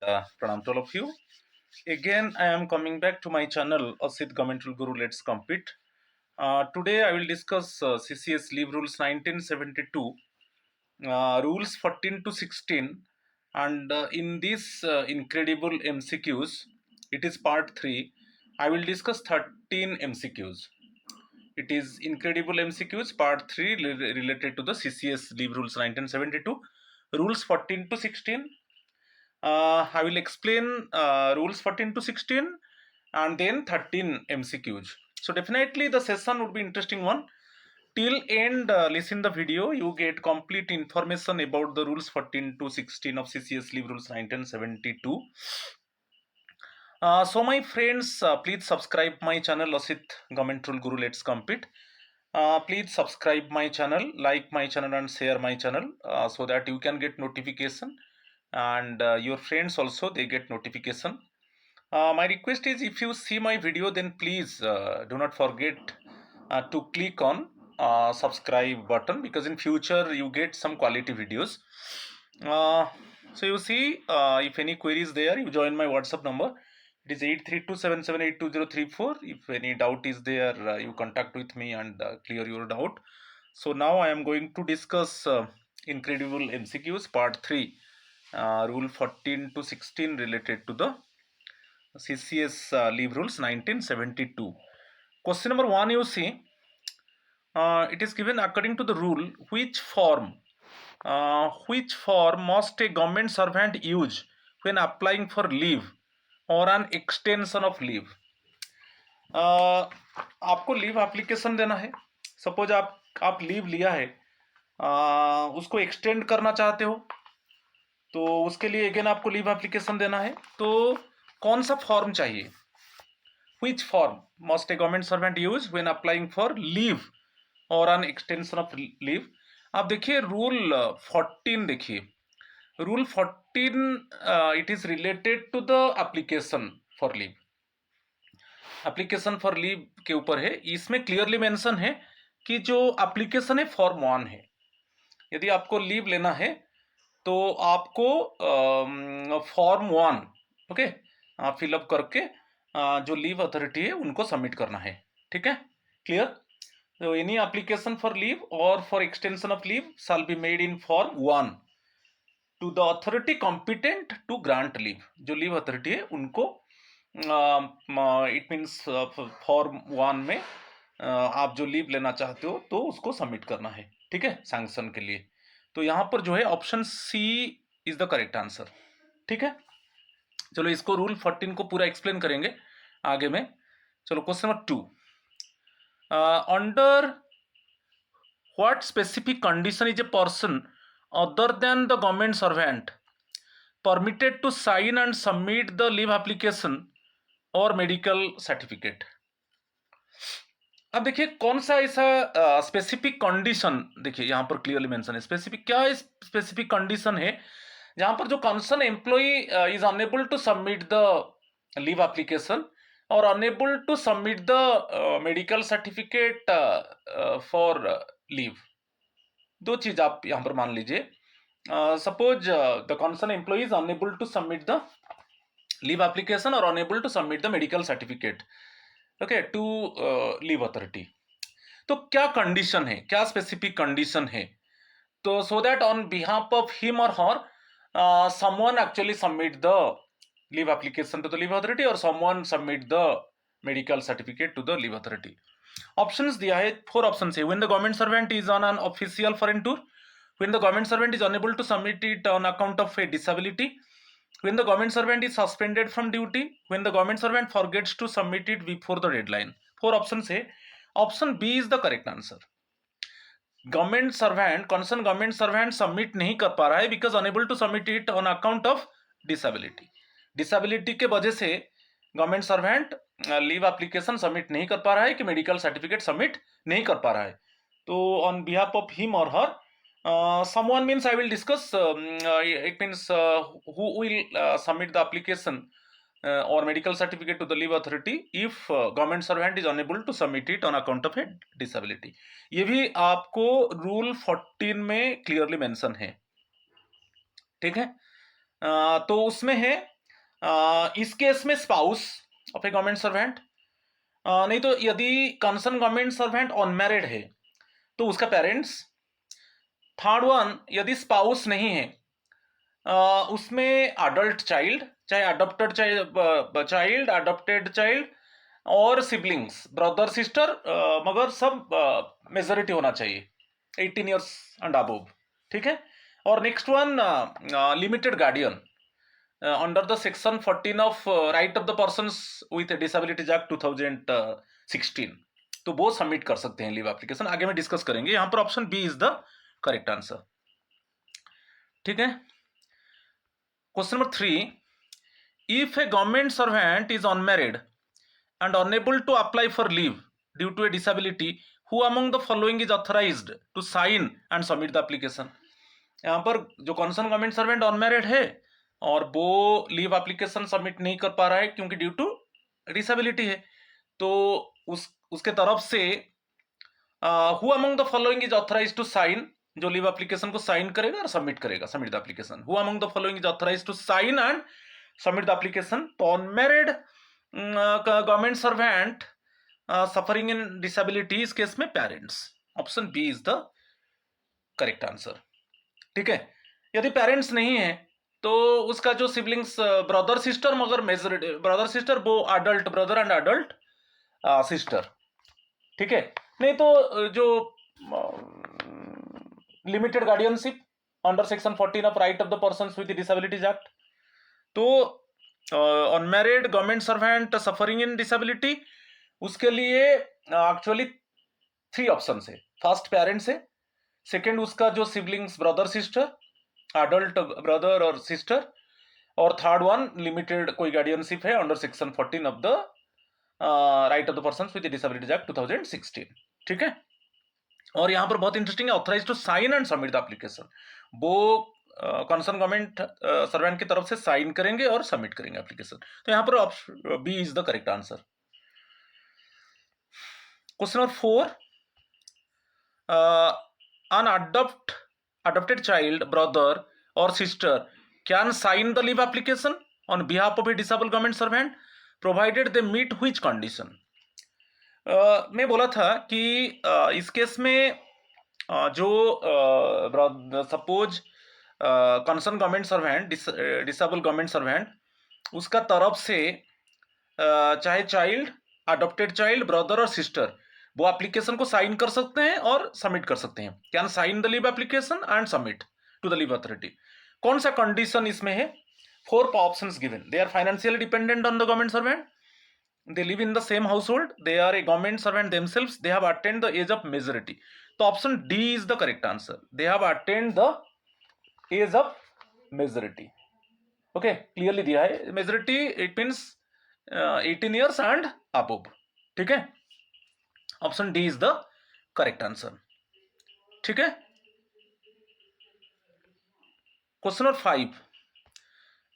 Pranam to all of you. Again, I am coming back to my channel, Asit Government Rule Guru. Let's compete. Today, I will discuss CCS Leave Rules 1972, Rules 14 to 16, and in this incredible MCQs, it is part 3. I will discuss 13 MCQs. It is incredible MCQs part 3 related to the CCS Leave Rules 1972, Rules 14 to 16. I will explain rules 14 to 16 and then 13 MCQs. So definitely the session would be interesting one. Till end, listen the video. You get complete information about the rules 14 to 16 of CCS Leave Rules 1972. So my friends, please subscribe my channel Asit Government Rule Guru. Let's compete. Please subscribe my channel, like my channel and share my channel so that you can get notification, and your friends also they get notification. My request is, if you see my video, then please do not forget to click on subscribe button, because in future you get some quality videos. So you see, if any queries there, you join my WhatsApp number. It is 8327782034. If any doubt is there, you contact with me and clear your doubt. So now I am going to discuss incredible MCQs part 3, rule 14 to 16 related to the CCS Leave Rules 1972. Question number 1, you see, it is given according to the rule, which form must a government servant use when applying for leave or an extension of leave. आपको leave application देना है. Suppose आप leave लिया है, उसको extend करना चाहते हो, तो उसके लिए अगेन आपको लीव एप्लीकेशन देना है. तो कौन सा फॉर्म चाहिए? Which form must a government servant use when applying for leave or an extension of leave? आप देखिए रूल 14, देखिए rule 14 it is related to the application for leave. Application for leave के ऊपर है. इसमें क्लियरली मेंशन है कि जो एप्लीकेशन है फॉर्म 1 है. यदि आपको लीव लेना है तो आपको फॉर्म 1 ओके फिलअप करके जो लीव अथॉरिटी है उनको सबमिट करना है. ठीक है, क्लियर? तो एनी एप्लीकेशन फॉर लीव और for extension of leave shall be made in form 1 to the authority competent to grant leave. जो लीव अथॉरिटी है उनको इट मीन्स फॉर्म 1 में आप जो लीव लेना चाहते हो तो उसको सबमिट करना है. ठीक है, सैंक्शन के लिए. तो यहाँ पर जो है option C is the correct answer. ठीक है, चलो इसको रूल 14 को पूरा एक्सप्लेन करेंगे आगे में. चलो question number 2, under what specific condition is a person other than the government servant permitted to sign and submit the leave application और मेडिकल सर्टिफिकेट? अब देखिए कौन सा ऐसा स्पेसिफिक कंडीशन, देखिए यहाँ पर क्लियरली मेंशन है. स्पेसिफिक क्या है? स्पेसिफिक कंडीशन है जहां पर जो concern employee is unable to submit the leave application और unable to submit the medical certificate for leave. दो चीज आप यहां पर मान लीजिए. Suppose the concern employee is unable to submit the leave application और unable to submit the medical certificate okay to leave authority. तो क्या कंडीशन है, क्या स्पेसिफिक कंडीशन है? तो so that on behalf of him और her someone actually submit the leave application to the leave authority or someone submit the medical certificate to the leave authority. Options दिया है, 4 options है. When the government servant is on an official foreign tour, when the government servant is unable to submit it on account of a disability, when the government servant is suspended from duty, when the government servant forgets to submit it before the deadline. 4 options है. Option B is the correct answer. Government servant, concern government servant submit नहीं कर पा रहा है because unable to submit it on account of disability. Disability के वजह से government servant leave application submit नहीं कर पा रहा है कि मेडिकल सर्टिफिकेट सबमिट नहीं कर पा रहा है. तो ऑन बिहाफ ऑफ हिम और her someone means I will discuss it means who will submit the application or medical certificate to the leave authority if government servant is unable to submit it on account of a disability. ये भी आपको rule 14 में clearly mention है. ठीक है, तो उसमें है इस केस में spouse of A government servant, नहीं तो यदि कंसर्न गवर्नमेंट सर्वेंट अनमैरिड है तो उसका पेरेंट्स। थर्ड वन, यदि स्पाउस नहीं है उसमें अडल्ट चाइल्ड, चाहे अडॉप्टेड चाइल्ड, अडॉप्टेड चाइल्ड और सिबलिंग्स, ब्रदर सिस्टर, मगर सब मेजोरिटी होना चाहिए 18 ईयर्स एंड अबव, ठीक है। और next one, limited guardian under the section 14 of right of the persons with disabilities act 2016, तो वो सबमिट कर सकते हैं लीव एप्लीकेशन। आगे में डिस्कस करेंगे। यहाँ पर option B is the correct answer, ठीक है। Question number 3, if a government servant is unmarried and unable to apply for leave due to a disability, who among the following is authorized to sign and submit the application? यहाँ पर जो concern government servant unmarried है और वो leave application submit नहीं कर पा रहा है क्योंकि ड्यू टू डिसेबिलिटी है, तो उसके तरफ से who among the following is authorised to sign, जो लीव एप्लीकेशन को साइन करेगा और सबमिट करेगा, submit the application. Who among the following is authorised to sign and submit the application? तो unmarried government servant suffering in disability, इस case में parents. Option B is the correct answer, ठीक है। यदि parents नहीं है तो उसका जो सिबलिंग्स, ब्रदर सिस्टर, मगर मेजोरिटी ब्रदर सिस्टर, वो adult brother and adult sister, ठीक है। नहीं तो जो limited guardianship under section 14 of right of the persons with disabilities act, तो unmarried government servant suffering in disability, उसके लिए एक्चुअली 3 ऑप्शन है। फर्स्ट पेरेंट्स है, सेकेंड उसका जो siblings brother sister, adult brother और सिस्टर, और थर्ड वन लिमिटेड कोई गार्डियनशिप है under section 14 of the right of the persons with disabilities act 2016, ठीक है। और यहाँ पर बहुत इंटरेस्टिंग है, authorise to sign and submit the application, वो कंसर्न गवर्नमेंट सर्वेंट की तरफ से साइन करेंगे और सबमिट करेंगे एप्लीकेशन। तो यहाँ पर option B is the correct answer. Question number 4, an adopted child, brother or sister can sign the leave application on behalf of a disabled government servant provided they meet which condition? मैं बोला था कि इस case में जो suppose concern government servant, disable government servant, उसका तरफ से चाहे चाइल्ड, अडॉप्टेड चाइल्ड, ब्रदर और सिस्टर, वो एप्लीकेशन को साइन कर सकते हैं और सबमिट कर सकते हैं। Can sign the leave application and submit to the leave authority. कौन सा कंडीशन इसमें है? 4 options given. They are financially dependent on the government servant, they live in the same household, they are a government servant themselves, they have attained the age of majority. तो option D is the correct answer, they have attained the age of majority. Okay, clearly दिया है majority, it means 18 years and above, ठीक है। Option D is the correct answer, ठीक है। Question number 5,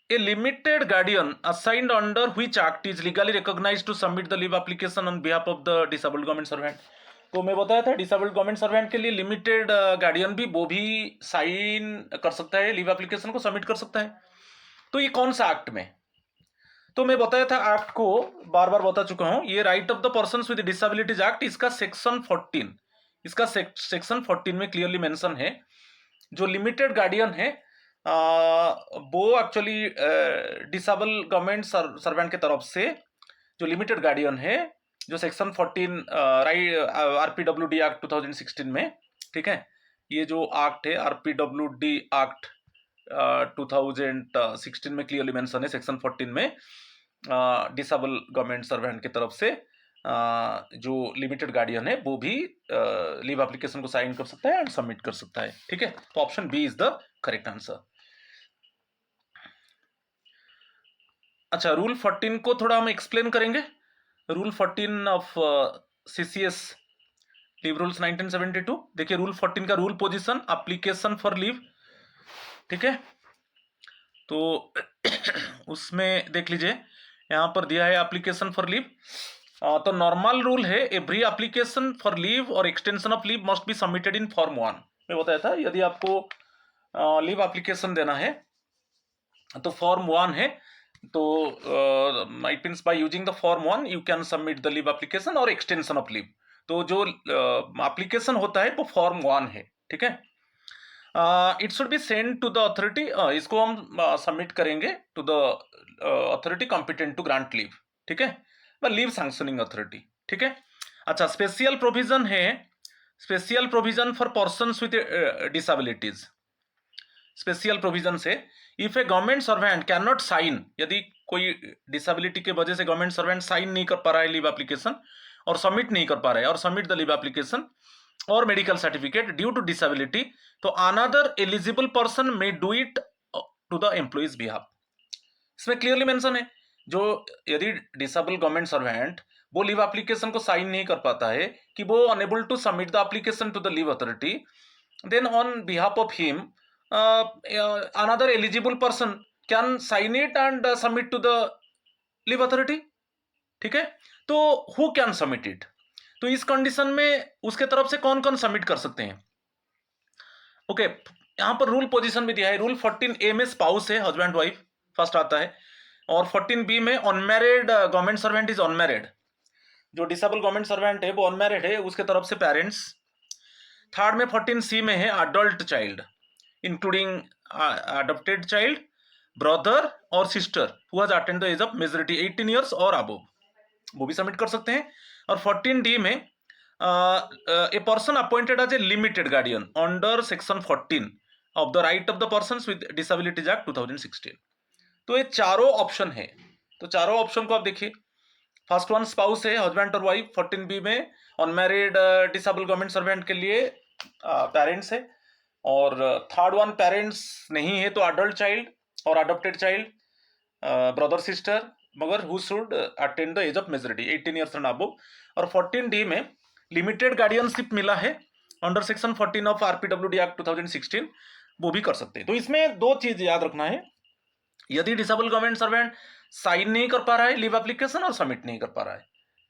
a limited guardian assigned under which act is legally recognized to submit the leave application on behalf of the disabled government servant? तो मैं बताया था disabled government servant के लिए limited guardian भी, वो भी साइन कर सकता है, लीव एप्लीकेशन को सबमिट कर सकता है। तो ये कौन सा एक्ट में? तो मैं बताया था एक्ट को, बार बार बता चुका हूं, ये right of the persons with disabilities act, इसका सेक्शन 14, इसका सेक्शन 14 में क्लियरली मेंशन है जो लिमिटेड गार्डियन है वो एक्चुअली डिसेबल गवर्नमेंट सर्वेंट के तरफ से जो लिमिटेड गार्डियन है, जो सेक्शन 14 आरपीडब्ल्यूडी एक्ट 2016 में, ठीक है, ये जो एक्ट है आरपीडब्ल्यूडी एक्ट 2016 में क्लियरली मेंशन है सेक्शन 14 में, डिसेबल गवर्नमेंट सर्वेंट की तरफ से जो लिमिटेड गार्डियन है वो भी लीव एप्लीकेशन को साइन कर सकता है एंड सबमिट कर सकता है, ठीक है। तो option B is the correct answer. अच्छा, रूल 14 को थोड़ा हम एक्सप्लेन करेंगे। Rule 14 of CCS leave rules 1972, देखिए रूल 14 का rule position, application for leave, ठीक है। तो उसमें देख लीजिए यहाँ पर दिया है एप्लीकेशन फॉर लीव। तो नॉर्मल रूल है, एवरी एप्लीकेशन फॉर लीव और extension of leave must be submitted in form 1। मैं बताया था यदि आपको लीव एप्लीकेशन देना है तो फॉर्म 1 है, तो it means by using the form 1 you can submit the leave application और एक्सटेंशन ऑफ लीव। तो जो एप्लीकेशन होता है वो फॉर्म 1 है, ठीक है। It should be send to the authority, इसको हम सबमिट करेंगे to the authority competent to grant leave, ठीक है, लीव सैंक्शनिंग अथॉरिटी, ठीक है। अच्छा, स्पेशल प्रोविजन है, special provision for persons with disabilities. Special provision से if a government servant can not sign, यदि कोई डिसेबिलिटी के वजह से गवर्नमेंट सर्वेंट साइन नहीं कर पा रहा है लीव एप्लीकेशन और सबमिट नहीं कर पा रहा है, और सबमिट द लीव एप्लीकेशन और medical certificate due to disability, तो another eligible person may do it to the employee's behalf. इसमें क्लियरली मेंशन है, जो यदि डिसेबल गवर्नमेंट सर्वेंट वो लीव एप्लीकेशन को साइन नहीं कर पाता है कि वो unable to submit the application to the leave authority, then on behalf of him another eligible person can sign it and submit to the leave authority, ठीक है। तो who can submit it, तो इस कंडीशन में उसके तरफ से कौन कौन सबमिट कर सकते हैं। ओके, यहाँ पर रूल पोजीशन भी दिया है। रूल 14A में स्पाउस है, हस्बैंड वाइफ फर्स्ट आता है, और 14B में unmarried government servant is unmarried, जो डिसेबल गवर्नमेंट सर्वेंट है वो अनमैरिड है, उसके तरफ से पेरेंट्स। थर्ड में 14C में है adult child including adopted child, brother और sister who has attained the age of majority 18 years और above, वो भी सबमिट कर सकते हैं। और 14D में a person appointed as a limited guardian under section 14 of the right of the persons with disabilities act 2016। तो ये चारों ऑप्शन है, तो चारों ऑप्शन को आप देखिए। फर्स्ट वन स्पाउस है, हस्बैंड और वाइफ। 14B में अनमैरिड डिसेबल गवर्नमेंट सर्वेंट के लिए पेरेंट्स है, और थर्ड वन पेरेंट्स नहीं है तो अडल्ट चाइल्ड और अडॉप्टेड चाइल्ड, ब्रदर सिस्टर, मगर who should attain the age of majority 18 years and above. और 14D में लिमिटेड गार्डियनशिप मिला है under section 14 of RPWD act 2016, वो भी कर सकते हैं। तो इसमें दो चीज याद रखना है, यदि डिसेबल गवर्नमेंट सर्वेंट साइन नहीं कर पा रहा है लीव एप्लीकेशन और सबमिट नहीं कर पा रहा है,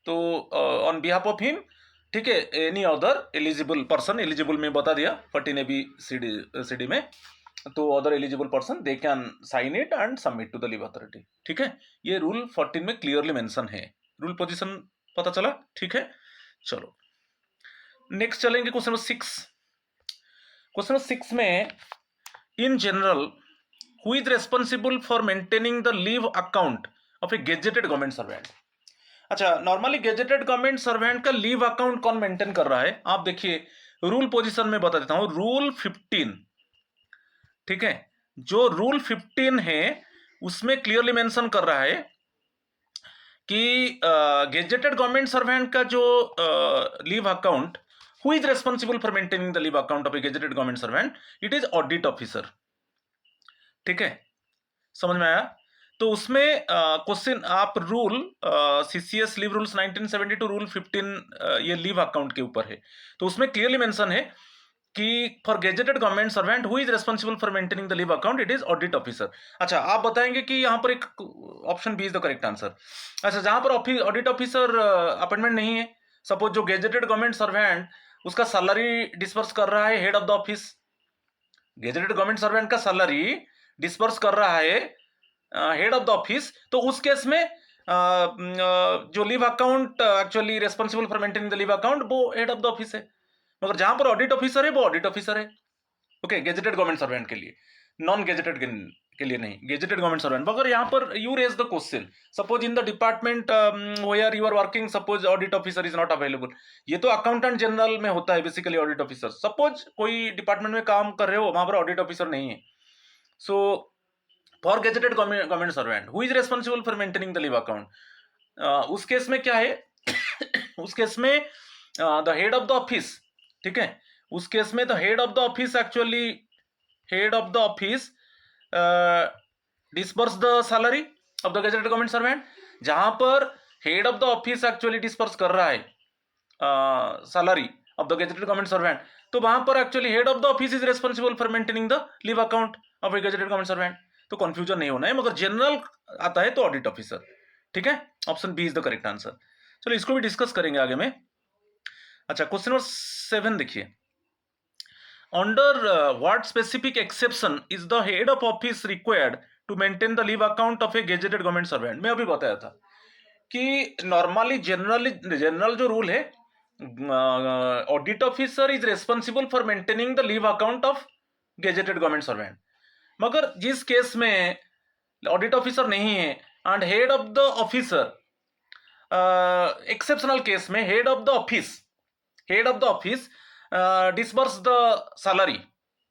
तो ऑन बिहाफ ऑफ हिम, ठीक है, any other eligible person, eligible में बता दिया 14AB CD में, तो other eligible person they can sign it and submit to the leave authority, ठीक है। ये रूल 14 में क्लियरली मेंशन है, रूल पोजीशन पता चला, ठीक है। चलो नेक्स्ट चलेंगे क्वेश्चन नंबर 6। क्वेश्चन नंबर 6 में in general who is responsible for maintaining the leave account of a gazetted government servant. अच्छा, नॉर्मली गेजेटेड गवर्नमेंट सर्वेंट का लीव अकाउंट कौन मेंटेन कर रहा है, आप देखिए रूल पोजीशन में बता देता हूं। रूल 15, ठीक है, जो रूल 15 है उसमें क्लियरली मेंशन कर रहा है कि गेजेटेड गवर्नमेंट सर्वेंट का जो leave account, who is responsible for maintaining the leave account of a gazetted government servant, it is audit officer, ठीक है, समझ में आया। तो उसमें क्वेश्चन आप rule CCS leave rules 1972 rule 15 ये लीव अकाउंट के ऊपर है, तो उसमें क्लियरली मेंशन है कि for gazetted government servant who is responsible for maintaining the leave account, it is audit officer. अच्छा, आप बताएंगे कि यहाँ पर एक option B is the correct answer. अच्छा, जहां पर ऑडिट ऑफिसर अपॉइंटमेंट नहीं है, सपोज जो गेजेटेड गवर्नमेंट सर्वेंट उसका सैलरी डिस्पर्स कर रहा है head of the office, gazetted government servant का सैलरी डिस्पर्स कर रहा है हेड ऑफ द ऑफिस, तो उस केस में जो leave account actually responsible for maintaining the leave account वो हेड ऑफ द ऑफिस है, मगर जहां पर ऑडिट ऑफिसर है वो ऑडिट ऑफिसर है। ओके, गेजेटेड गवर्नमेंट सर्वेंट के लिए, नॉन गेजेटेड के लिए नहीं, गेजेटेड गवर्नमेंट सर्वेंट। मगर यहाँ पर you raise the question, suppose in the department where you are working, suppose audit officer is not available, ये तो अकाउंटेंट जनरल में होता है बेसिकली ऑडिट ऑफिसर। सपोज कोई डिपार्टमेंट में काम कर रहे हो, वहां पर ऑडिट ऑफिसर नहीं है, so for gazetted government servant who is responsible for maintaining the leave account, उस केस में क्या है उस केस में the head of the office, ठीक है, उस केस में the head of the office actually head of the office disperse the salary of the gazetted government servant. जहां पर head of the office actually disperse कर रहा है salary of the gazetted government servant, तो वहां पर actually head of the office is responsible for maintaining the leave account of a gazetted government servant. तो confusion नहीं होना है, मगर जनरल आता है तो ऑडिट ऑफिसर, ठीक है, option B is the correct answer. चलो इसको भी डिस्कस करेंगे आगे में। अच्छा, क्वेश्चन नंबर 7 देखिए, under what specific exception is the head of office required to maintain the leave account of a gazetted government servant. मैं अभी बताया था कि नॉर्मली जनरल जो रूल है, audit officer is responsible for maintaining the leave account of gazetted government servant. मगर जिस case में ऑडिट ऑफिसर नहीं है and head of the officer, exceptional case में head of the office disburse the salary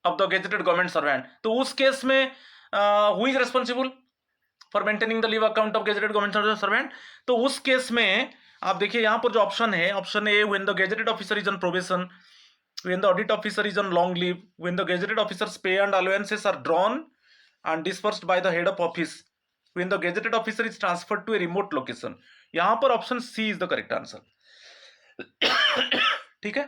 of the gazetted government servant, तो उस case में who is responsible for maintaining the leave account of gazetted government servant? तो उस case में आप देखिए यहां पर जो ऑप्शन है, option A, when the gazetted officer is on probation, when the audit officer is on long leave, when the gazetted officer's pay and allowances are drawn and dispersed by the head of office, when the gazetted officer is transferred to a remote location। यहां पर option C is the correct answer. ठीक है,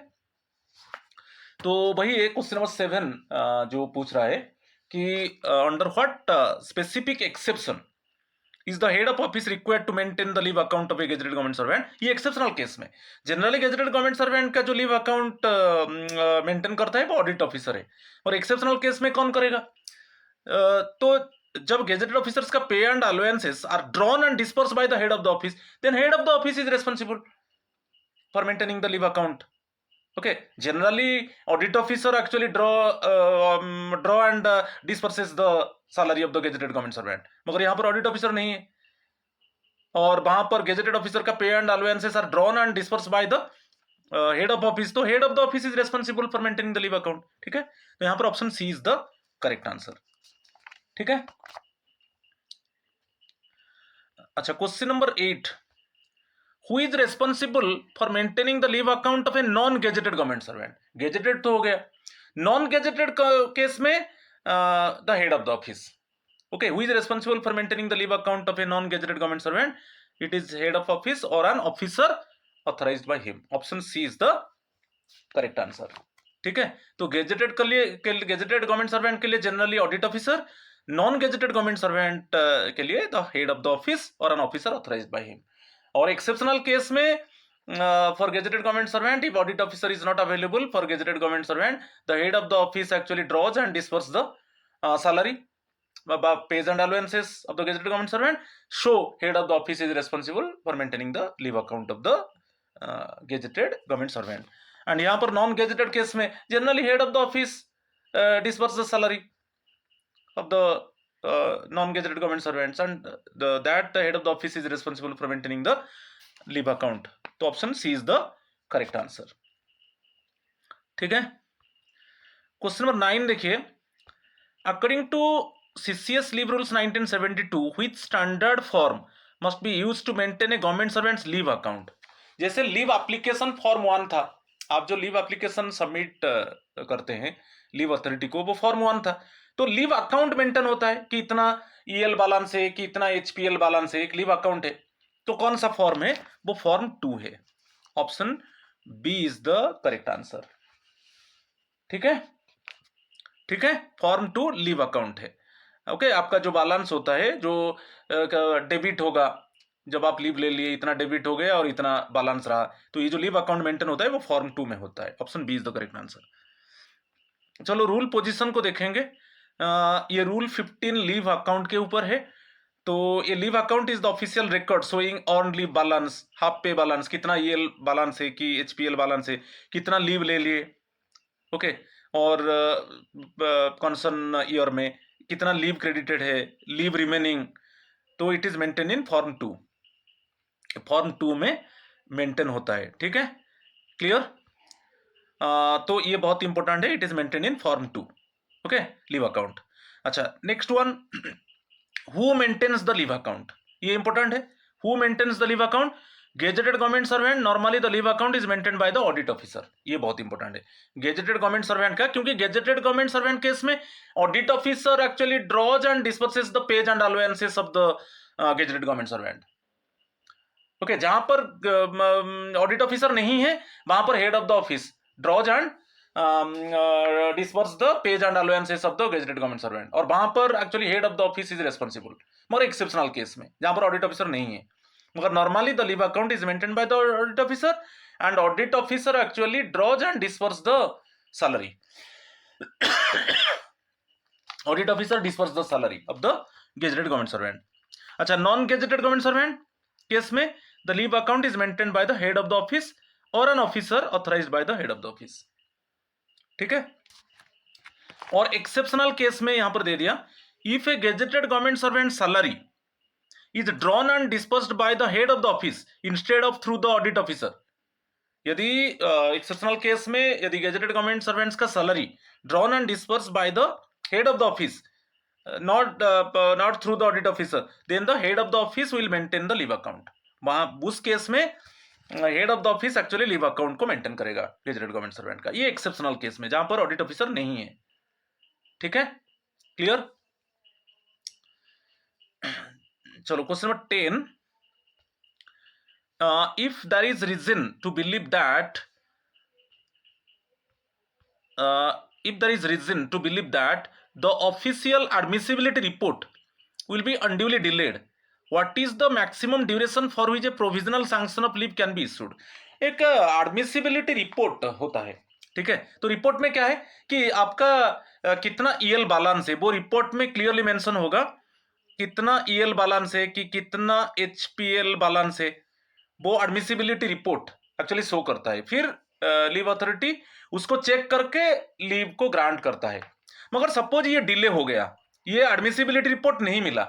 तो वही question number 7 जो पूछ रहा है कि under what specific exception is the head of office required to maintain the leave account of a gazetted government servant. ये एक्सेप्शनल केस में, जनरली गेजेटेड गवर्नमेंट सर्वेंट का जो लीव अकाउंट मेंटेन करता है वो ऑडिट ऑफिसर है, और exceptional case में कौन करेगा? तो जब गेजेटेड ऑफिसर्स का pay and allowances are drawn and disperse by the head of the office, then head of the office is responsible for maintaining the leave account. Okay, generally audit officer actually draw and disperses the salary of the gazetted government servant, मगर यहाँ पर audit officer नहीं है, और वहां पर gazetted officer का pay and allowances are drawn and disperse by the head of office, तो head of the office is responsible for maintaining the leave account. ठीक है, तो यहाँ पर option C is the correct answer. ठीक है, अच्छा, question number 8, Who is responsible for maintaining the leave account of a non-gazetted government servant? Gazetted तो हो गया, non-gazetted केस में the head of the office. Okay, who is responsible for maintaining the leave account of a non-gazetted government servant? It is head of office or an officer authorized by him. Option C is the correct answer. ठीक है, तो gazetted के लिए, gazetted government servant के लिए generally audit officer, non gazetted government servant के लिए the head of the office और an officer authorised by him. और एक्सेप्शनल केस में for gazetted government servant, if audit officer is not available for gazetted government servant, the head of the office actually draws and disperse the salary, pays and allowances of the gazetted government servant, so head of the office is responsible for maintaining the leave account of the gazetted government servant। and यहाँ पर non gazetted case में generally head of the office disperse the salary of the non-gazetted government servants, and that the head of the office is responsible for maintaining the leave account। तो option C is the correct answer. ठीक है, question number 9 देखिए, according to CCS leave rules 1972, which standard form must be used to maintain a government servant's leave account? जैसे leave application form 1 था, आप जो leave application submit करते हैं leave authority को, वो फॉर्म 1 था, तो लीव अकाउंट मेंटेन होता है कि इतना EL बैलेंस है, कि इतना HPL बैलेंस है, एक लीव अकाउंट है। तो कौन सा फॉर्म है? वो फॉर्म 2 है। Option B is the correct answer. ठीक है, ठीक है, फॉर्म 2 लीव अकाउंट है। ओके, आपका जो बैलेंस होता है, जो डेबिट होगा, जब आप लीव ले लिए इतना डेबिट हो गया और इतना बैलेंस रहा, तो ये जो लीव अकाउंट मेंटेन होता है वो फॉर्म 2 में होता है। Option B is the correct answer. चलो रूल पोजीशन को देखेंगे। ये रूल 15 लीव अकाउंट के ऊपर है। तो ये leave account is the official record showing on leave balance, half पे बैलेंस, कितना EL बैलेंस है, कि HPL बैलेंस है, कितना लीव ले लिए, ओके, और कंसर्न ईयर में कितना लीव क्रेडिटेड है, लीव रिमेनिंग, तो it is maintain in form 2। Form 2 में मेंटेन होता है। ठीक है, क्लियर? तो ये बहुत इंपॉर्टेंट है, it is maintain in form 2, okay, leave account. अच्छा, next one, who maintains the leave account, ये इंपॉर्टेंट है। Who maintains the leave account? Gazetted government servant, normally the leave account is maintain by the audit officer. ये बहुत important है, gazetted government servant का, क्योंकि gazetted government servant case में audit officer actually draws and disperses the pays and allowances of the gazetted government servant. Okay, जहां पर audit officer नहीं है वहां पर head of the office draws and disperse the page and allowances of the gazetted government servant, और वहां पर actually head of the office is responsible, मगर एक्सेप्शनल केस में जहां पर ऑडिट ऑफिसर नहीं है, मगर normally the leave account is maintain by the audit officer, and audit officer actually draws and disperse the salary. Audit officer disperse the salary of the gazetted government servant. अच्छा, non gazetted government servant case में the leave account is maintain by the head of the office और an officer authorised bye the head of the office. ठीक है। और exceptional case में यहां पर दे दिया, if A gazetted government servant salary is drawn and dispersed bye the head of the office instead of through the audit officer. यदि exceptional case में यदि गेजेटेड गवर्नमेंट सर्वेंट्स का salary drawn and disperse by the head of the office not through the audit officer, then the head of the office will maintain the leave account। वहां उस case में head of the office actually leave account को maintain करेगा gazetted government servant का। ये exceptional case में जहां पर ऑडिट ऑफिसर नहीं है। ठीक है, क्लियर। चलो question number 10, if there is reason to believe that the official admissibility report will be unduly delayed, what is the maximum duration for which a provisional sanction of leave can be issued। एक admissibility report होता है, ठीक है। तो report में क्या है कि आपका कितना ईएल बैलेंस है, वो रिपोर्ट में क्लियरली मेंशन होगा कितना ईएल बैलेंस है कि कितना एचपीएल बैलेंस है, वो एडमिसिबिलिटी रिपोर्ट एक्चुअली शो करता है। फिर लीव अथॉरिटी उसको चेक करके लीव को ग्रांट करता है। मगर सपोज ये डिले हो गया, ये एडमिसिबिलिटी रिपोर्ट नहीं मिला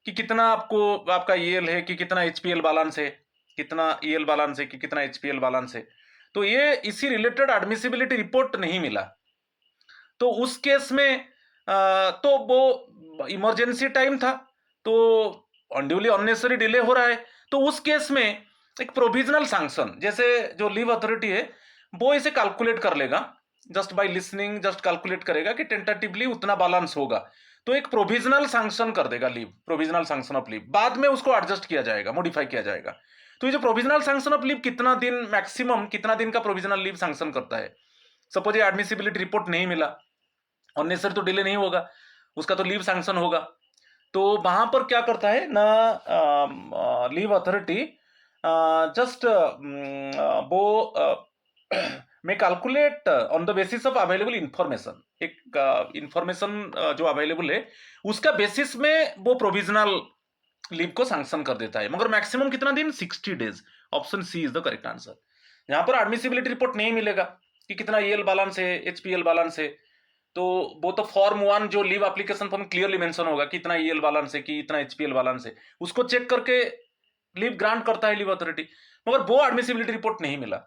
कि कितना आपका ईएल है कि कितना एचपीएल बैलेंस है, कितना ईएल बैलेंस है कि कितना एचपीएल बैलेंस है, तो ये इसी रिलेटेड एडमिसिबिलिटी रिपोर्ट नहीं मिला, तो उस केस में तो वो इमरजेंसी टाइम था, तो अनड्यूली अननेसेसरी डिले हो रहा है, तो उस केस में एक प्रोविजनल सैंक्शन, जैसे जो लीव अथॉरिटी है वो इसे कैलकुलेट कर लेगा, just by listening just calculate करेगा कि टेंटेटिवली उतना बैलेंस होगा, तो एक प्रोविजनल सैंक्शन कर देगा leave, provisional sanction of leave. बाद में उसको एडजस्ट किया जाएगा, मॉडिफाई किया जाएगा। तो ये जो प्रोविजनल सैंक्शन ऑफ लीव कितना दिन, मैक्सिमम कितना दिन का प्रोविजनल लीव सैंक्शन करता है। सपोज ये एडमिसिबिलिटी रिपोर्ट नहीं मिला, अननेसेसरी तो डिले नहीं होगा, उसका तो लीव सैंक्शन होगा, तो वहां पर क्या करता है ना लीव अथॉरिटी जस्ट वो में calculate on the basis of available information, एक इंफॉर्मेशन जो अवेलेबल है उसका बेसिस में वो प्रोविजनल लीव को सैंक्शन कर देता है। मगर मैक्सिमम कितना दिन, 60 days. Option C is the correct answer. यहाँ पर एडमिसिबिलिटी रिपोर्ट नहीं मिलेगा कि कितना ईएल बैलेंस है, एचपीएल बैलेंस है, तो वो तो फॉर्म 1 जो leave application form clearly mention होगा कितना ईएल बैलेंस है कि इतना एचपीएल बैलेंस है, उसको चेक करके लीव ग्रांट करता है लीव अथॉरिटी। मगर वो एडमिसिबिलिटी रिपोर्ट नहीं मिला,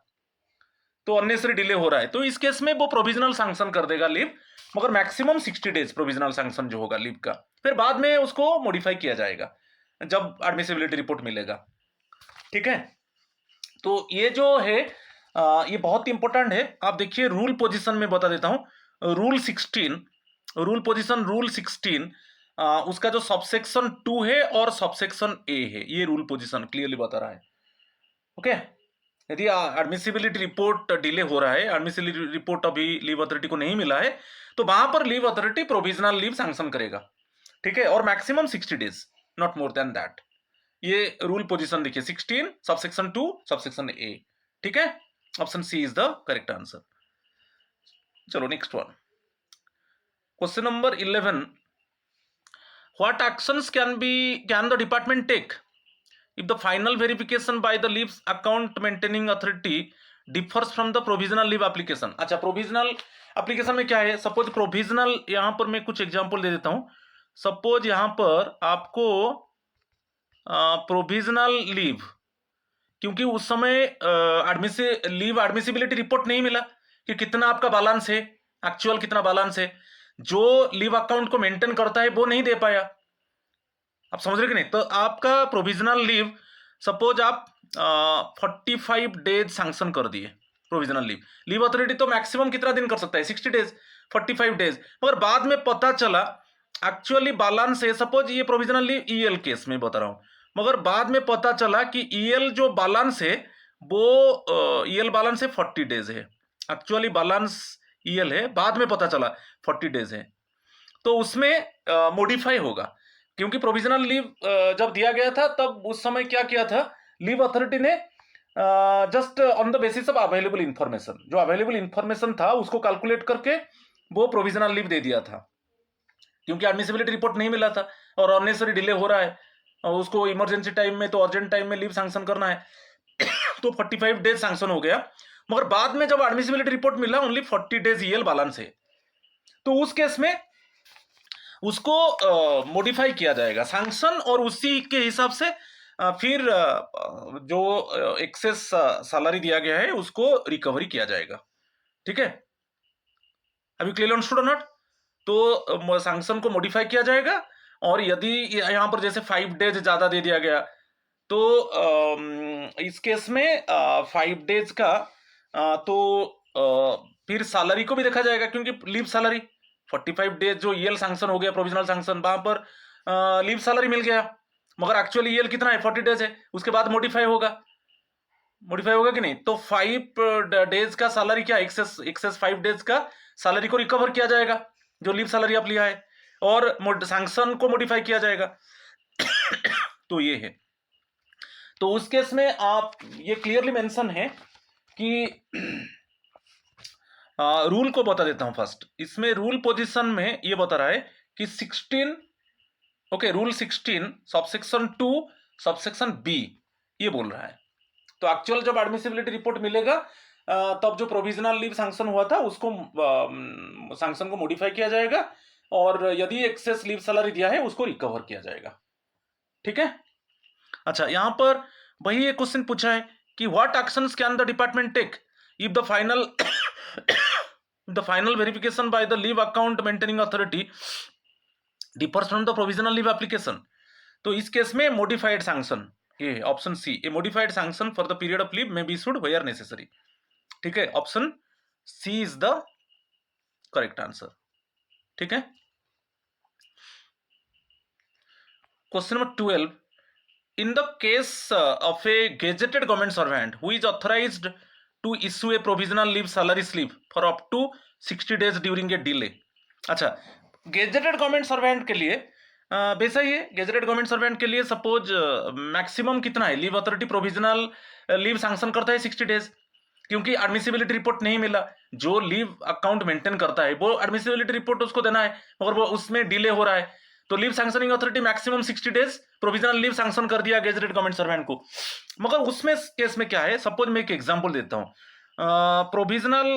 तो अननेसेसरी डिले हो रहा है, तो इस केस में वो प्रोविजनल सैंक्शन कर देगा लीव, मगर मैक्सिमम 60 डेज प्रोविजनल सैंक्शन जो होगा लीव का। फिर बाद में उसको मॉडिफाई किया जाएगा जब एडमिसिबिलिटी रिपोर्ट मिलेगा। ठीक है, तो ये जो है ये बहुत इंपॉर्टेंट है। आप देखिए रूल पोजीशन में बता देता हूं, रूल 16, रूल पोजीशन रूल 16 उसका जो सबसेक्शन 2 है और सबसेक्शन ए है, ये रूल पोजीशन क्लियरली बता रहा है। ओके, यदि एडमिसिबिलिटी रिपोर्ट डिले हो रहा है, एडमिसिबिलिटी रिपोर्ट अभी लीव अथॉरिटी को नहीं मिला है, तो वहां पर leave authority provisional leave sanction करेगा। ठीक है, और maximum 60 days, not more than that. ये रूल पोजीशन देखिए 16 सबसेक्शन 2 सबसेक्शन ए। ठीक है, option C is the correct answer. चलो next one, question number 11, what actions can the department take if the final verification by the leave account maintaining authority differs from the provisional leave application। अच्छा, provisional application में क्या है, suppose provisional, यहां पर मैं कुछ example दे देता हूं। सपोज यहां पर आपको प्रोविजनल लीव, क्योंकि उस समय लीव एडमिसिबिलिटी रिपोर्ट नहीं मिला कि कितना आपका बैलेंस है, एक्चुअल कितना बैलेंस है, जो लीव अकाउंट को मेंटेन करता है वो नहीं दे पाया। आप समझ रहे कि नहीं, तो आपका प्रोविजनल लीव, सपोज आप 45 डेज सैंक्शन कर दिए प्रोविजनल लीव, लीव अथॉरिटी तो मैक्सिमम कितना दिन कर सकता है, 60 डेज, 45 डेज, मगर बाद में पता चला एक्चुअली बैलेंस है, सपोज ये प्रोविजनल लीव ईएल केस में बता रहा हूं, मगर बाद में पता चला कि ईएल जो बैलेंस है वो ईएल बैलेंस है 40 डेज है, एक्चुअली बैलेंस ईएल है, बाद में पता चला 40 डेज है, तो उसमें मॉडिफाई होगा। क्योंकि प्रोविजनल लीव जब दिया गया था तब उस समय क्या किया था, लीव अथॉरिटी ने just on the basis of available information, जो अवेलेबल इंफॉर्मेशन था उसको कैलकुलेट करके वो प्रोविजनल लीव दे दिया था। क्योंकि एडमिसिबिलिटी रिपोर्ट नहीं मिला था और अननेसेसरी डिले हो रहा है और उसको इमरजेंसी टाइम में तो अर्जेंट टाइम में लीव सैंक्शन करना है तो 45 डेज सैंक्शन हो गया, मगर बाद में जब एडमिसिबिलिटी रिपोर्ट मिला ओनली 40 डेज ईएल बैलेंस है, तो उस केस में उसको मॉडिफाई किया जाएगा सैंक्शन और उसी के हिसाब से फिर जो एक्सेस सैलरी दिया गया है उसको रिकवरी किया जाएगा। ठीक है, अभी क्लियर अंडरस्टूड और नॉट? तो सैंक्शन को मॉडिफाई किया जाएगा और यदि यहां पर जैसे 5 डेज ज्यादा दे दिया गया तो इस केस में 5 डेज का तो फिर सैलरी को भी देखा जाएगा, क्योंकि लीव सैलरी 45 डेज जो ईएल सैंक्शन हो गया प्रोविजनल सैंक्शन, वहां पर लीव सैलरी मिल गया, मगर एक्चुअली ईएल कितना है 40 डेज है, उसके बाद मॉडिफाई होगा कि नहीं? तो 5 डेज का सैलरी क्या एक्सेस 5 डेज का सैलरी को रिकवर किया जाएगा जो लीव सैलरी आप लिया है, और सैंक्शन को मॉडिफाई किया जाएगा तो ये है। तो उस केस में आप ये क्लियरली मेंशन है कि रूल को बता देता हूं फर्स्ट। इसमें रूल पोजीशन में ये बता रहा है कि 16 okay rule 16 subsection 2 subsection B ये बोल रहा है। तो एक्चुअल जब एडमिसिबिलिटी रिपोर्ट मिलेगा तब जो प्रोविजनल लीव सैंक्शन हुआ था उसको सैंक्शन को मॉडिफाई किया जाएगा और यदि एक्सेस लीव सैलरी दिया है उसको रिकवर किया जाएगा। ठीक है, अच्छा यहां पर वही एक क्वेश्चन पूछा है कि what actions can the department take if the final verification by the leave account maintaining authority differs from the provisional leave application. तो इस केस में मॉडिफाइड सैंक्शन, ये option C, a modified sanction for the period of leave may be issued where necessary. ठीक है, option C is the correct answer. ठीक है, question number 12, in the case of a gazetted government servant who is authorized to issue a provisional leave salary slip for up to 60 days during a delay। अच्छा, gazetted government servant के लिए वैसा ही है, gazetted government servant के लिए suppose maximum कितना है, leave authority provisional leave sanction करता है 60 डेज, क्योंकि एडमिसिबिलिटी रिपोर्ट नहीं मिला। जो लीव अकाउंट मेंटेन करता है वो एडमिसिबिलिटी रिपोर्ट उसको देना है, मगर वो उसमें डिले हो रहा है, तो leave sanctioning authority maximum 60 days provisional leave sanction कर दिया गेजेटेड गवर्नमेंट सर्वेंट को। मगर उसमें केस में क्या है, सपोज मैं एक एग्जांपल देता हूं, प्रोविजनल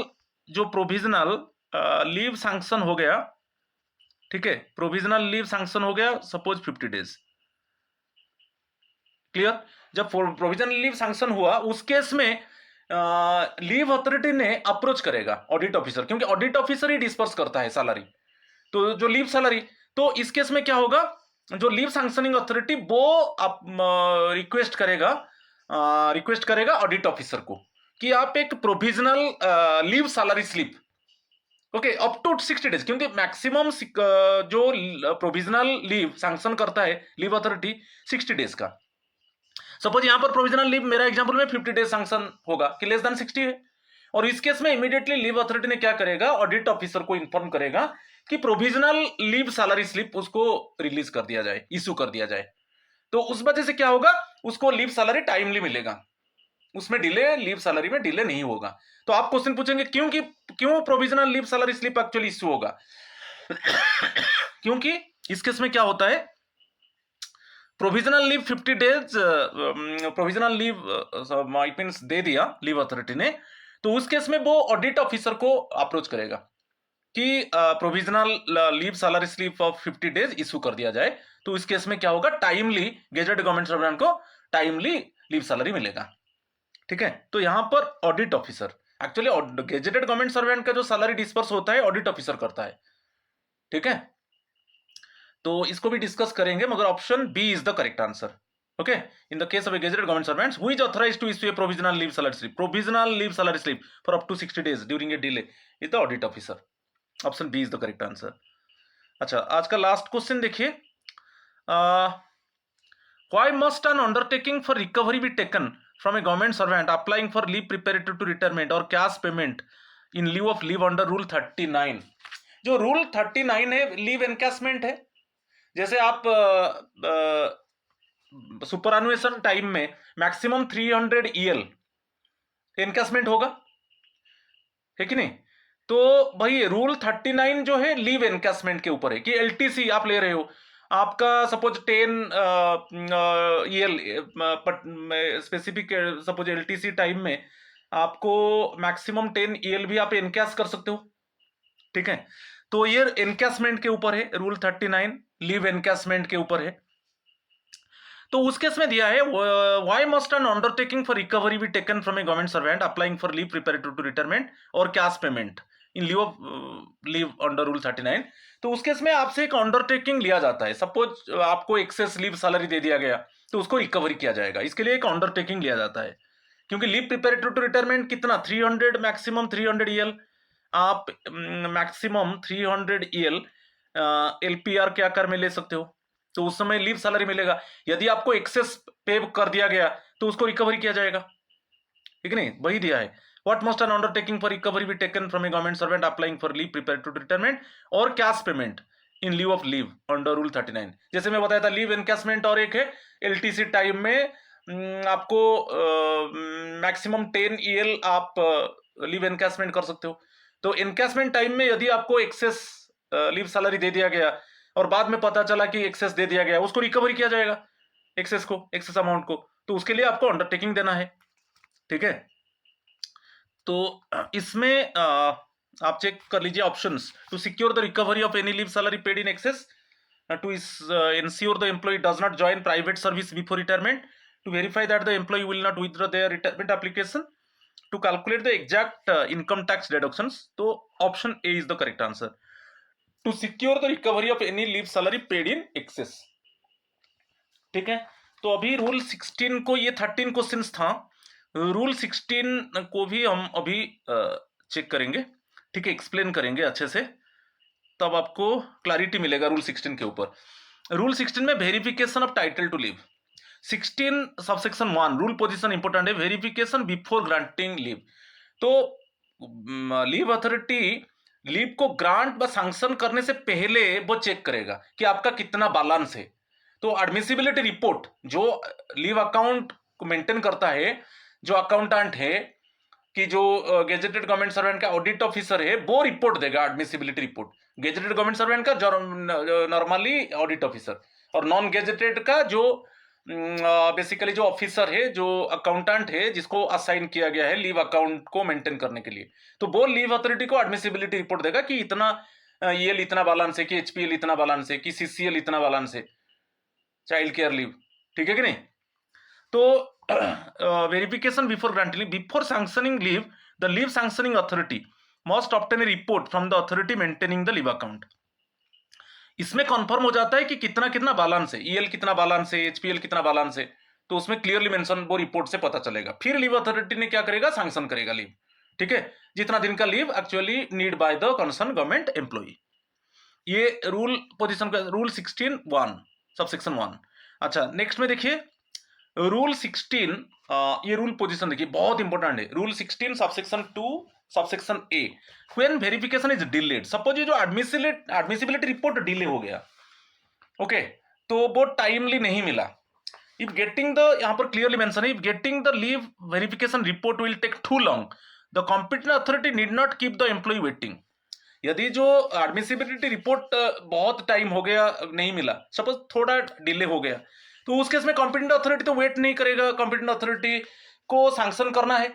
लीव सैंक्शन हो गया, ठीक है, प्रोविजनल लीव सैंक्शन हो गया सपोज 50 डेज। क्लियर? जब प्रोविजनल लीव सैंक्शन हुआ उस केस में लीव अथॉरिटी ने अप्रोच करेगा ऑडिट ऑफिसर, क्योंकि ऑडिट ऑफिसर ही डिस्पर्स करता है सैलरी, तो जो लीव सैलरी, तो इस केस में क्या होगा, जो लीव सैंक्शनिंग अथॉरिटी वो रिक्वेस्ट करेगा ऑडिट ऑफिसर को कि आप एक provisional leave salary slip okay up to 60 days, क्योंकि मैक्सिमम जो प्रोविजनल लीव सैंक्शन करता है लीव अथॉरिटी 60 डेज का। सपोज यहां पर प्रोविजनल लीव मेरा एग्जांपल में 50 डेज सैंक्शन होगा कि लेस देन 60 है, और इस केस में इमीडिएटली लीव अथॉरिटी ने क्या करेगा, ऑडिट ऑफिसर को इन्फॉर्म करेगा कि प्रोविजनल लीव सैलरी स्लिप उसको रिलीज कर दिया जाए, इशू कर दिया जाए। तो उस वजह से क्या होगा, उसको लीव सैलरी टाइमली मिलेगा, उसमें डिले, लीव सैलरी में डिले नहीं होगा। तो आप क्वेश्चन पूछेंगे क्यों provisional leave salary slip actually issue होगा क्योंकि इस केस में क्या होता है, provisional leave 50 days provisional leave it means they दिया लीव अथॉरिटी ने, तो उस केस में वो ऑडिट ऑफिसर को अप्रोच करेगा कि provisional leave salary slip of 50 days issue कर दिया जाए। तो इस केस में क्या होगा, टाइमली गेजेटेड गवर्नमेंट सर्वेंट को टाइमली लीव सैलरी मिलेगा। ठीक है, तो यहां पर audit officer, actually gazetted government servant का जो सैलरी डिस्पर्स होता है ऑडिट ऑफिसर करता है। ठीक है, तो इसको भी डिस्कस करेंगे, मगर option B is the correct answer. Okay, in the case of a gazetted government servants who is authorised to issue a provisional leave salary slip for up to 60 days during a delay is the audit officer. Option B is the correct answer. अच्छा, आज का last question देखिए, why must an undertaking for recovery be taken from a government servant applying for leave preparatory to retirement और cash payment in leave of leave under rule 39। जो rule 39 है leave encashment है, जैसे आप superannuation time में maximum 300 EL encashment होगा, है कि नहीं? तो भाई रूल 39 जो है लीव एनकैशमेंट के ऊपर है कि एलटीसी आप ले रहे हो, आपका suppose 10 EL specific, suppose LTC time में आपको मैक्सिमम 10 ईएल भी आप एनकैश कर सकते हो, ठीक है। तो ये एनकैशमेंट के ऊपर है, रूल 39 लीव एनकैशमेंट के ऊपर है। तो उस केस में दिया है why must an undertaking for recovery be taken from a government servant applying for leave preparatory to retirement और cash payment in leave of leave under rule 39। तो उस केस में आपसे एक अंडरटेकिंग लिया जाता है, सपोज आपको एक्सेस लीव सैलरी दे दिया गया तो उसको रिकवरी किया जाएगा, इसके लिए एक अंडरटेकिंग लिया जाता है। क्योंकि लीव प्रिपेरेटरी टू रिटायरमेंट कितना 300 मैक्सिमम 300 ईएल, आप मैक्सिमम 300 ईएल एलपीआर के आकार में ले सकते हो, तो उस समय लीव सैलरी मिलेगा। यदि आपको एक्सेस पे कर दिया गया तो उसको रिकवरी किया जाएगा, ठीक नहीं, वही दिया है। What must an undertaking for recovery be taken from a government servant applying for leave prepare to retirement और cash payment in leave of leave under rule 39। जैसे मैं बताया था लीव एनकैशमेंट और एक है एलटीसी टाइम में आपको मैक्सिमम 10 ईएल आप लीव एनकैशमेंट कर सकते हो। तो एनकैशमेंट टाइम में यदि आपको एक्सेस लीव सैलरी दे दिया गया और बाद में पता चला कि एक्सेस दे दिया गया, उसको रिकवरी किया जाएगा, एक्सेस को, एक्सेस अमाउंट को, तो उसके लिए आपको अंडरटेकिंग देना है, ठीक है। तो इसमें आप चेक कर लीजिए options, to secure the recovery of any leave salary paid in excess, to ensure the employee does not join private service before retirement, to verify that the employee will not withdraw their retirement application, to calculate the exact income tax deductions। तो option A is the correct answer, to secure the recovery of any leave salary paid in excess, ठीक है। तो अभी rule 16 को, ये 13 questions था, rule 16 को भी हम अभी चेक करेंगे, ठीक है, एक्सप्लेन करेंगे अच्छे से, तब आपको क्लैरिटी मिलेगा रूल 16 के ऊपर। रूल 16 में verification of title to leave, 16 subsection 1 rule position important है, वेरिफिकेशन बिफोर ग्रांटिंग लीव। तो लीव अथॉरिटी लीव को ग्रांट व सैंक्शन करने से पहले वो चेक करेगा कि आपका कितना बैलेंस है। तो एडमिसिबिलिटी रिपोर्ट जो लीव अकाउंट को मेंटेन करता है, जो अकाउंटेंट है, कि जो गेजेटेड गवर्नमेंट सर्वेंट का ऑडिट ऑफिसर है, वो रिपोर्ट देगा admissibility report. Gazetted government servant का नॉर्मली ऑडिट ऑफिसर, और नॉन गेजेटेड का जो बेसिकली जो ऑफिसर है, जो अकाउंटेंट है, जिसको असाइन किया गया है लीव अकाउंट को मेंटेन करने के लिए, तो वो लीव अथॉरिटी को एडमिसिबिलिटी रिपोर्ट देगा कि इतना ईएल इतना बैलेंस है, कि एचपीएल इतना बैलेंस है, कि सीसीएल इतना बैलेंस है, चाइल्ड केयर लीव, ठीक है कि नहीं। तो verification before granting leave, before sanctioning leave the leave sanctioning authority must obtain a report from the authority maintaining the leave account. इसमें कंफर्म हो जाता है कि कितना कितना बैलेंस है, ईएल कितना बैलेंस है, एचपीएल कितना बैलेंस है, तो उसमें क्लियरली मेंशन वो रिपोर्ट से पता चलेगा। फिर लीव अथॉरिटी ने क्या करेगा, सैंक्शन करेगा लीव, ठीक है, जितना दिन का leave actually need by the concern government employee. ये रूल पोजीशन का रूल 16(1) सबसेक्शन 1। अच्छा, नेक्स्ट में देखिए रूल 16, ये रूल पोजीशन देखिए बहुत इंपॉर्टेंट है। Rule 16 subsection 2 subsection A, when verification is delayed, suppose ये जो एडमिसिबिलिटी रिपोर्ट डिले हो गया, ओके, तो वो टाइमली नहीं मिला, इफ गेटिंग द, यहां पर क्लियरली मेंशन है, if getting the leave verification report will take too long the competent authority need not keep the employee waiting. यदि जो एडमिसिबिलिटी रिपोर्ट बहुत टाइम हो गया नहीं मिला, सपोज थोड़ा डिले हो गया, तो उस केस में कॉम्पिटेंट अथॉरिटी तो वेट नहीं करेगा, कॉम्पिटेंट अथॉरिटी को सैंक्शन करना है,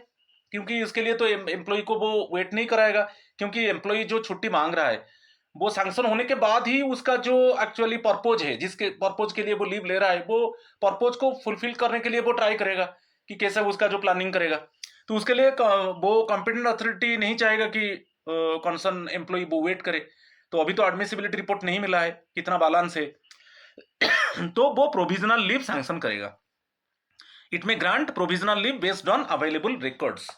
क्योंकि इसके लिए तो एम्प्लॉय को वो वेट नहीं कराएगा, क्योंकि एम्प्लॉय जो छुट्टी मांग रहा है वो सैंक्शन होने के बाद ही उसका जो एक्चुअली पर्पज है, जिसके पर्पज के लिए वो लीव ले रहा है, वो पर्पज को फुलफिल करने के लिए वो ट्राई करेगा कि कैसे उसका जो प्लानिंग करेगा। तो उसके लिए वो कॉम्पिटेंट अथॉरिटी नहीं चाहेगा कि कंसर्न एम्प्लॉय वो वेट करे। तो अभी तो एडमिसिबिलिटी रिपोर्ट नहीं मिला है, कितना बैलेंस है, तो वो प्रोविजनल लीव सैंक्शन करेगा। इट में grant provisional leave based on available records.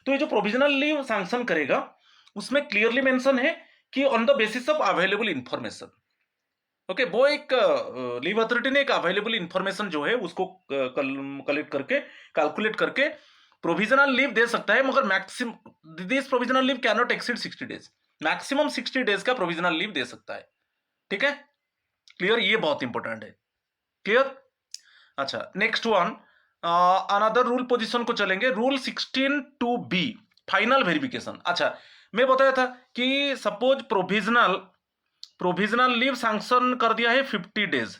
तो ये जो प्रोविजनल लीव सैंक्शन करेगा उसमें क्लियरली मेंशन है कि on the basis of available information, okay, वो एक लीव अथॉरिटी ने एक अवेलेबल इंफॉर्मेशन जो है उसको कलेक्ट करके कैलकुलेट करके प्रोविजनल लीव दे सकता है, मगर maximum this provisional leave can not exceed 60 days, maximum 60 days का प्रोविजनल लीव दे सकता है, ठीक है, क्लियर, ये बहुत इंपॉर्टेंट है, क्लियर। अच्छा, next one, another rule position को चलेंगे, रूल 16(2)(b) फाइनल वेरिफिकेशन। अच्छा, मैं बताया था कि सपोज प्रोविजनल लीव सैंक्शन कर दिया है 50 डेज,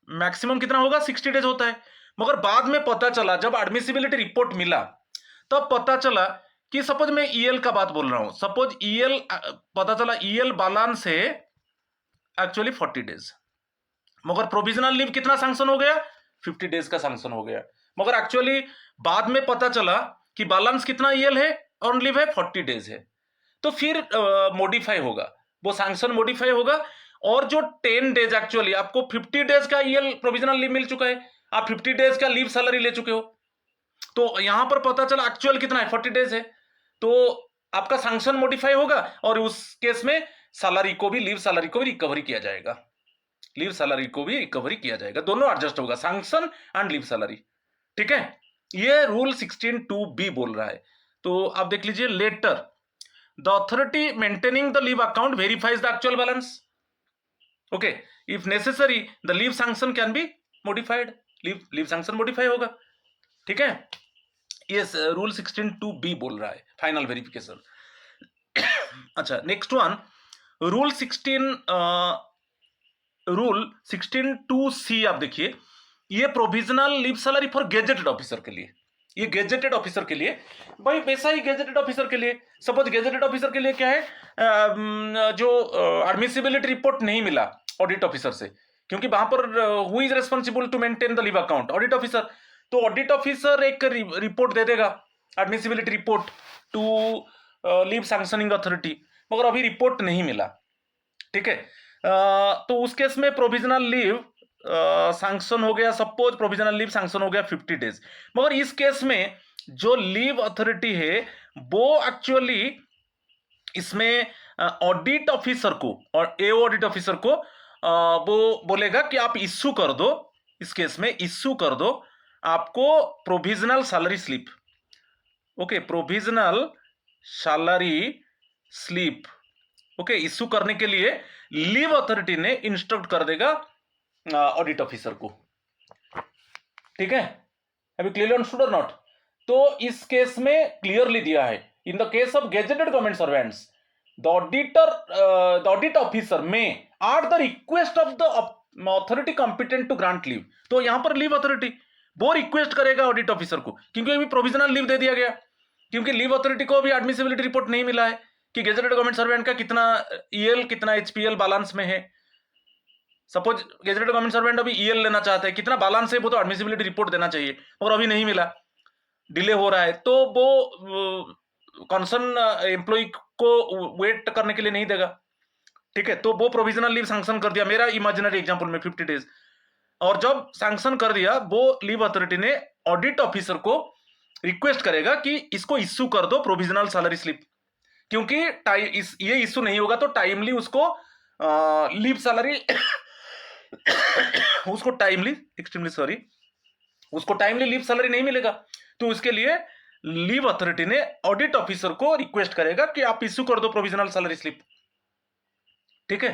मैक्सिमम कितना होगा 60 डेज होता है। मगर बाद में पता चला, जब एडमिसिबिलिटी रिपोर्ट मिला तब पता चला कि सपोज मैं ईएल का बात बोल रहा हूं, सपोज ईएल पता चला ईएल बैलेंस है एक्चुअली 40 डेज, मगर प्रोविजनल लीव कितना सैंक्शन हो गया 50 डेज का सैंक्शन हो गया, मगर एक्चुअली बाद में पता चला कि बैलेंस कितना ईएल है ऑन लीव है 40 डेज है। तो फिर मॉडिफाई होगा, वो सैंक्शन मॉडिफाई होगा, और जो 10 डेज एक्चुअली आपको 50 डेज का ईएल प्रोविजनल लीव मिल चुका है, आप 50 डेज का लीव सैलरी ले चुके हो, तो यहां पर पता चला एक्चुअल कितना है 40 डेज है, तो आपका सैंक्शन मॉडिफाई होगा और उस केस में सैलरी को भी, लीव सैलरी को भी रिकवरी किया जाएगा, लीव सैलरी को भी रिकवरी किया जाएगा, दोनों एडजस्ट होगा, सैंक्शन एंड लीव सैलरी। ठीक है, ये रूल 16(2)(b बोल रहा है। तो आप देख लीजिए, later the authority maintaining the leave account verifies the actual balance, okay, if necessary the leave sanction can be modified, leave sanction modify होगा। ठीक है, ये रूल 16(2)(b बोल रहा है, फाइनल वेरिफिकेशन। अच्छा, नेक्स्ट वन, रूल 16(2)(c आप देखिए, ये provisional leave salary for gazetted officer के लिए, ये गेजेटेड ऑफिसर के लिए, भाई वैसा ही गेजेटेड ऑफिसर के लिए, सपोज गेजेटेड ऑफिसर के लिए क्या है, जो एडमिसिबिलिटी रिपोर्ट नहीं मिला ऑडिट ऑफिसर से, क्योंकि वहां पर who is responsible to maintain the leave account, audit officer, तो ऑडिट ऑफिसर एक रिपोर्ट दे देगा, admissibility report to leave sanctioning authority, मगर अभी रिपोर्ट नहीं मिला। ठीक है, तो उस केस में प्रोविजनल लीव सैंक्शन हो गया, सपोज प्रोविजनल लीव सैंक्शन हो गया 50 डेज, मगर इस केस में जो लीव अथॉरिटी है वो एक्चुअली इसमें ऑडिट ऑफिसर को और ए ऑडिट ऑफिसर को वो बोलेगा कि आप इश्यू कर दो, इस केस में इश्यू कर दो आपको provisional salary slip, okay, provisional salary slip, okay, issue करने के लिए लीव अथॉरिटी ने इंस्ट्रक्ट कर देगा ऑडिट ऑफिसर को। ठीक है, अभी क्लियरली अंडरस्टूड और नॉट? तो इस केस में क्लियरली दिया है, in the case of gazetted government servants the audit officer may at the request of the authority competent to grant leave, तो यहां पर लीव अथॉरिटी वो रिक्वेस्ट करेगा ऑडिट ऑफिसर को, क्योंकि अभी प्रोविजनल लीव दे दिया गया, क्योंकि लीव अथॉरिटी को अभी एडमिसिबिलिटी रिपोर्ट नहीं मिला है कि गेजेटेड गवर्नमेंट सर्वेंट का कितना ईएल कितना एचपीएल बैलेंस में है। सपोज गेजेटेड गवर्नमेंट सर्वेंट अभी ईएल लेना चाहते हैं, कितना बैलेंस है वो तो एडमिसिबिलिटी रिपोर्ट देना चाहिए, और अभी नहीं मिला, डिले हो रहा है, तो वो कंसर्न एम्प्लॉय को वेट करने के लिए नहीं देगा। ठीक है, तो वो प्रोविजनल लीव सैंक्शन कर दिया, मेरा इमेजिनरी एग्जांपल में 50 डेज, और जब सैंक्शन कर दिया वो लीव अथॉरिटी ने ऑडिट ऑफिसर को रिक्वेस्ट करेगा कि इसको इश्यू कर दो प्रोविजनल सैलरी स्लिप, क्योंकि ये इश्यू नहीं होगा तो टाइमली उसको लीव सैलरी उसको टाइमली एक्सट्रीमली सॉरी उसको टाइमली लीव सैलरी नहीं मिलेगा, तो उसके लिए लीव अथॉरिटी ने ऑडिट ऑफिसर को रिक्वेस्ट करेगा कि आप इश्यू कर दो प्रोविजनल सैलरी स्लिप। ठीक है,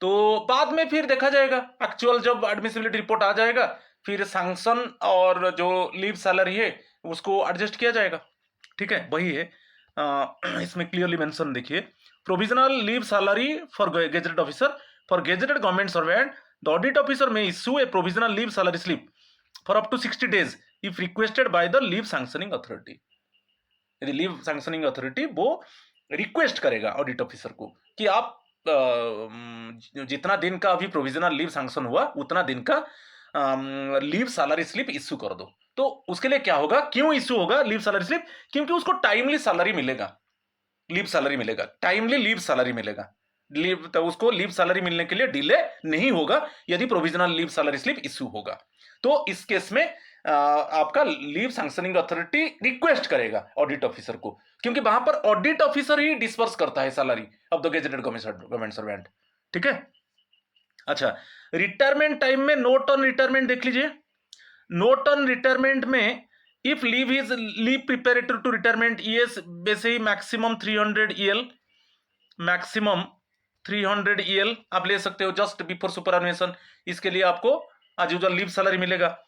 तो बाद में फिर देखा जाएगा, एक्चुअल जब एडमिसिबिलिटी रिपोर्ट आ जाएगा फिर सैंक्शन और जो लीव सैलरी है उसको एडजस्ट किया जाएगा। ठीक है, वही है, इसमें क्लियरली मेंशन देखिए, provisional leave salary for gazetted officer for gazetted government servant the audit officer may issue a provisional leave salary slip for up to 60 days if requested by the leave sanctioning authority. यदि leave sanctioning authority वो request करेगा audit officer को कि आप जितना दिन का अभी प्रोविजनल लीव सैंक्शन हुआ उतना दिन का लीव सैलरी स्लिप इश्यू कर दो, तो उसके लिए क्या होगा, क्यों इश्यू होगा लीव सैलरी स्लिप, क्योंकि उसको टाइमली सैलरी मिलेगा, लीव सैलरी मिलेगा, टाइमली लीव सैलरी मिलेगा, लीव तो उसको लीव सैलरी मिलने के लिए डिले नहीं होगा यदि provisional leave salary slip issue होगा। तो इस केस में आपका लीव सैंक्शनिंग अथॉरिटी रिक्वेस्ट करेगा ऑडिट ऑफिसर को, क्योंकि वहां पर ऑडिट ऑफिसर ही डिस्पर्स करता है salary of the gazetted government servant. ठीक है, अच्छा, रिटायरमेंट टाइम में नोट ऑन रिटायरमेंट देख लीजिए, नोट ऑन रिटायरमेंट में if leave is leave preparatory to retirement is वैसे ही मैक्सिमम 300 ईएल, मैक्सिमम 300 ईएल आप ले सकते हो जस्ट बिफोर सुपरएनुएशन, इसके लिए आपको एज यूजुअल लीव सैलरी मिलेगा।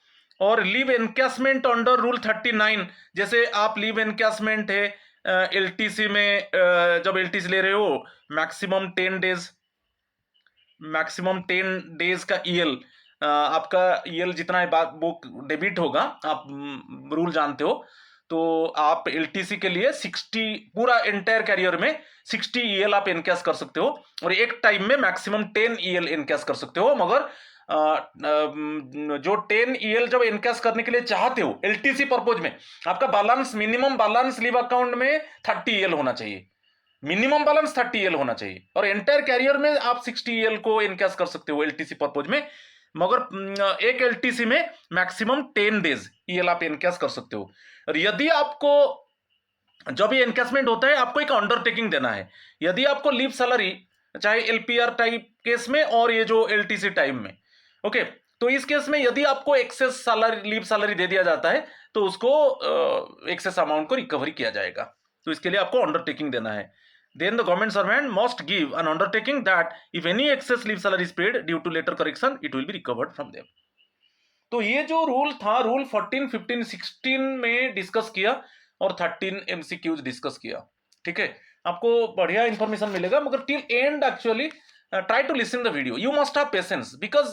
और लीव एनकैशमेंट अंडर रूल 39, जैसे आप लीव एनकैशमेंट है एलटीसी में जब एलटीसी ले रहे हो मैक्सिमम 10 डेज का ईएल, आपका ईएल जितना है बात वो डेबिट होगा, आप रूल जानते हो। तो आप एलटीसी के लिए 60 पूरा एंटायर कैरियर में 60 ईएल आप इनकैश कर सकते हो, और एक टाइम में मैक्सिमम 10 ईएल इनकैश कर सकते हो। मगर जो 10 ईएल जब इनकैश करने के लिए चाहते हो एलटीसी पर्पज में, आपका balance minimum balance leave account में 30 ईएल होना चाहिए, मिनिमम बैलेंस 30 ईएल होना चाहिए, और एंटायर कैरियर में आप 60 ईएल को इनकैश कर सकते हो एलटीसी पर्पज में। मगर एक एलटीसी में मैक्सिमम 10 डेज ईएल आप इनकैश कर सकते हो। और यदि आपको जब ये इनकैशमेंट होता है आपको एक अंडरटेकिंग देना है, यदि आपको लीव सैलरी चाहे एलपीआर टाइप केस में और ये जो एलटीसी टाइम में, ओके, तो इस केस में यदि आपको एक्सेस सैलरी लीव सैलरी दे दिया जाता है तो उसको एक्सेस अमाउंट को रिकवरी किया जाएगा। तो इसके लिए आपको अंडरटेकिंग देना है। Then the government servant must give an undertaking that if any excess leave salary is paid due to later correction, it will be recovered from them. तो ये जो रूल था, रूल 14, 15, 16 में डिस्कस किया और 13 एमसीक्यूज डिस्कस किया। ठीक है, आपको बढ़िया इंफॉर्मेशन मिलेगा, मगर till and actually try to listen the video. You must have patience because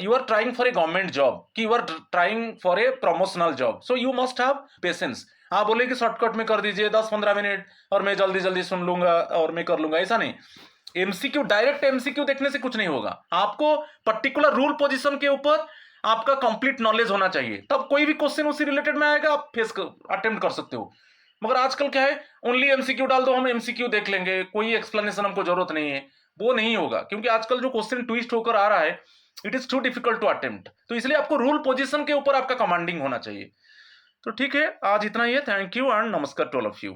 you are trying for a government job, कि you are trying for a promotional job, so you must have patience. आप बोले कि shortcut में कर दीजिए 10-15 minute और मैं जल्दी जल्दी सुन लूंगा और मैं कर लूंगा, ऐसा नहीं। एमसीक्यू, डायरेक्ट एमसीक्यू देखने से कुछ नहीं होगा, आपको पर्टिकुलर रूल पोजीशन के ऊपर आपका कंप्लीट नॉलेज होना चाहिए, तब कोई भी क्वेश्चन उसी रिलेटेड में आएगा आप अटेम्प्ट कर सकते हो। मगर आजकल क्या है, ओनली एमसीक्यू डाल दो, हम एमसीक्यू देख लेंगे, कोई एक्सप्लेनेशन हमको जरूरत नहीं है, वो नहीं होगा, क्योंकि आजकल जो क्वेश्चन ट्विस्ट होकर आ रहा है it is too difficult to attempt. तो इसलिए आपको रूल पोजीशन के ऊपर आपका कमांडिंग होना चाहिए। तो ठीक है, आज इतना ही है। थैंक यू एंड नमस्कार टू ऑल ऑफ यू।